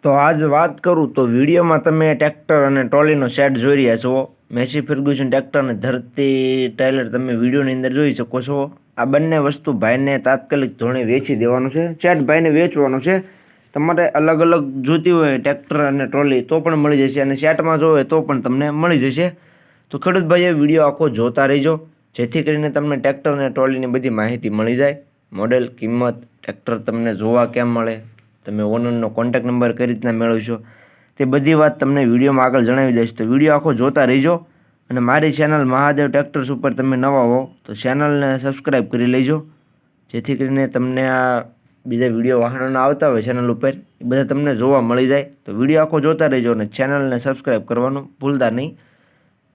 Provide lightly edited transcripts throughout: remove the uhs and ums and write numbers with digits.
તો આજ વાત કરું તો વિડીયોમાં તમે ટ્રેક્ટર અને ટ્રોલીનો સેટ જોઈ રહ્યા છો. મેસી ફર્ગ્યુસન ટ્રેક્ટર અને ધરતી ટ્રેલર તમે વિડીયોની અંદર જોઈ શકો છો. આ બંને વસ્તુ ભાઈને તાત્કાલિક ધોરણે વેચી દેવાનું છે. સેટ ભાઈને વેચવાનું છે. તમારે અલગ અલગ જોતી હોય ટ્રેક્ટર અને ટ્રોલી તો પણ મળી જશે, અને સેટમાં જોવે તો પણ તમને મળી જશે. તો ખેડૂત ભાઈએ વિડીયો આખો જોતા રહીજો, જેથી કરીને તમને ટ્રેક્ટર અને ટ્રોલીની બધી માહિતી મળી જાય. મોડેલ, કિંમત, ટ્રેક્ટર તમને જોવા કેમ મળે, તમે ઓનરનો કોન્ટેક્ટ નંબર કઈ રીતના મેળવશો, તે બધી વાત તમને વિડીયોમાં આગળ જણાવી દઈશ. તો વિડીયો આખો જોતા રહીજો. અને મારી ચેનલ મહાદેવ ટ્રેક્ટર્સ ઉપર તમે નવા હો તો ચેનલને સબસ્ક્રાઈબ કરી લેજો, જેથી કરીને તમને આ બીજા વિડીયો વાહનોના આવતા હોય ચેનલ ઉપર એ બધા તમને જોવા મળી જાય. તો વિડીયો આખો જોતા રહેજો અને ચેનલને સબસ્ક્રાઈબ કરવાનું ભૂલતા નહીં.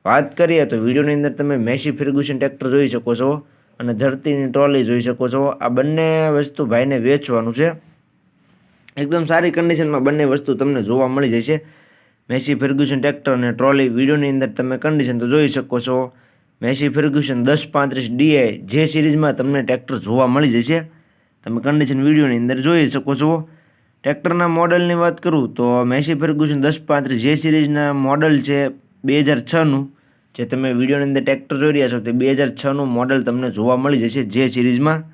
વાત કરીએ તો વિડીયોની અંદર તમે મેસી ફર્ગ્યુસન ટ્રેક્ટર જોઈ શકો છો અને ધરતીની ટ્રોલી જોઈ શકો છો. આ બંને વસ્તુ ભાઈને વેચવાનું છે. એકદમ સારી કન્ડિશનમાં બંને વસ્તુ તમને જોવા મળી જશે. મેસી ફર્ગ્યુસન ટ્રેક્ટર અને ટ્રોલી વિડીયોની અંદર તમે કન્ડિશન તો જોઈ શકો છો. મેસી ફર્ગ્યુસન 1035 DI જે સિરીઝમાં તમને ટ્રેક્ટર જોવા મળી જશે. તમે કન્ડિશન વિડીયોની અંદર જોઈ શકો છો. ટ્રેક્ટરના મોડલની વાત કરું તો મેસી ફર્ગ્યુસન 1035 જે સિરીઝના મોડલ છે 2006નું, જે તમે વિડીયોની અંદર ટ્રેક્ટર જોઈ રહ્યા છો તે 2006નું મોડલ તમને જોવા મળી જશે જે સિરીઝમાં.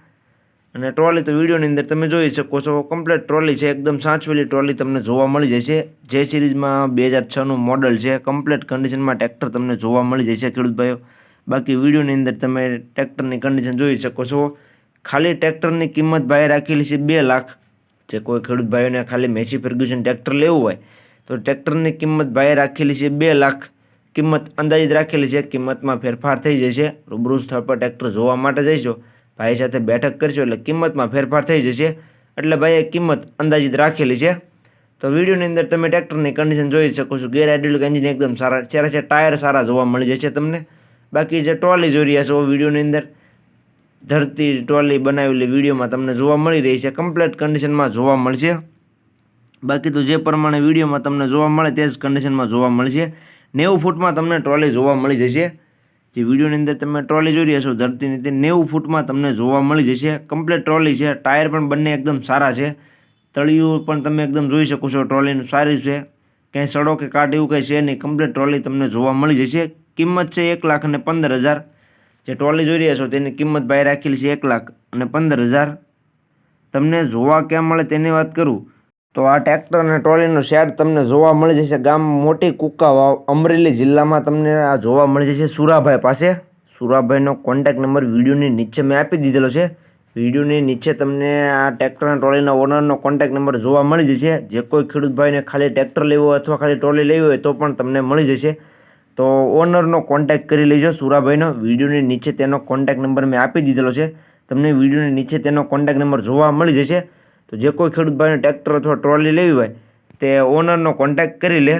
અને ટ્રોલી તો વિડીયોની અંદર તમે જોઈ શકો છો. કમ્પ્લીટ ટ્રોલી છે, એકદમ સાચવેલી ટ્રોલી તમને જોવા મળી જશે. જે સિરીઝમાં 2006નું મોડલ છે, કમ્પ્લીટ કન્ડિશનમાં ટ્રેક્ટર તમને જોવા મળી જશે ખેડૂત ભાઈઓ. બાકી વિડીયોની અંદર તમે ટ્રેક્ટરની કન્ડિશન જોઈ શકો છો. ખાલી ટ્રેક્ટરની કિંમત ભાઈ રાખેલી છે 2 લાખ. જે કોઈ ખેડૂત ભાઈઓને ખાલી મેસી ફર્ગ્યુસન ટ્રેક્ટર લેવું હોય તો ટ્રેક્ટરની કિંમત ભાઈ રાખેલી છે 2 લાખ. કિંમત અંદાજિત રાખેલી છે, કિંમતમાં ફેરફાર થઈ જશે. રૂબરૂ સ્થળ પર ટ્રેક્ટર જોવા માટે જઈશો, ભાઈ સાથે બેઠક કરશો એટલે કિંમતમાં ફેરફાર થઈ જશે. એટલે ભાઈએ કિંમત અંદાજિત રાખેલી છે. તો વિડીયોની અંદર તમે ટ્રેક્ટરની કન્ડિશન જોઈ શકો છો. ગેર હાઇડ્રોલિક એન્જિન એકદમ સારા છે, ટાયર સારા જોવા મળી જશે તમને. બાકી જે ટ્રોલી જોઈ રહ્યા છો વિડીયોની અંદર ધરતી ટ્રોલી બનાવેલી વિડીયોમાં તમને જોવા મળી રહી છે, કમ્પ્લીટ કન્ડિશનમાં જોવા મળશે. બાકી તો જે પ્રમાણે વિડીયોમાં તમને જોવા મળે તે જ કન્ડિશનમાં જોવા મળશે. 90 ફૂટમાં તમને ટ્રોલી જોવા મળી જશે. જે વિડીયોની અંદર તમે ટ્રોલી જોઈ રહ્યા છો ધરતીની, તે 90 ફૂટમાં તમને જોવા મળી જશે. કમ્પ્લીટ ટ્રોલી છે, ટાયર પણ બંને એકદમ સારા છે. તળિયું પણ તમે એકદમ જોઈ શકો છો, ટ્રોલીનું સારી છે, ક્યાંય સડો કે કાટ એવું કંઈ છે નહીં. કમ્પ્લીટ ટ્રોલી તમને જોવા મળી જશે. કિંમત છે 1,15,000. જે ટ્રોલી જોઈ રહ્યા છો તેની કિંમત ભાઈ રાખેલી છે 1,15,000. તમને જોવા ક્યાં મળે તેની વાત કરું તો આ ટ્રેક્ટર અને ટ્રોલીનો શેડ તમને જોવા મળી જશે ગામ મોટી કુકાવાવ, અમરેલી જિલ્લામાં તમને આ જોવા મળી જશે સુરાભાઈ પાસે. સુરાભાઈનો કોન્ટેક્ટ નંબર વિડીયોની નીચે મેં આપી દીધેલો છે. વિડીયોની નીચે તમને આ ટ્રેક્ટર અને ટ્રોલીના ઓનરનો કોન્ટેક્ટ નંબર જોવા મળી જશે. જે કોઈ ખેડૂત ભાઈને ખાલી ટ્રેક્ટર લેવું હોય અથવા ખાલી ટ્રોલી લેવી હોય તો પણ તમને મળી જશે. તો ઓનરનો કોન્ટેક્ટ કરી લેજો સુરાભાઈનો. વિડીયોની નીચે તેનો કોન્ટેક્ટ નંબર મેં આપી દીધેલો છે. તમને વિડીયોની નીચે તેનો કોન્ટેક્ટ નંબર જોવા મળી જશે. તો જે કોઈ ખેડૂત ભાઈને ટ્રેક્ટર અથવા ટ્રોલી લેવી હોય તે ઓનરનો કોન્ટેક્ટ કરી લે.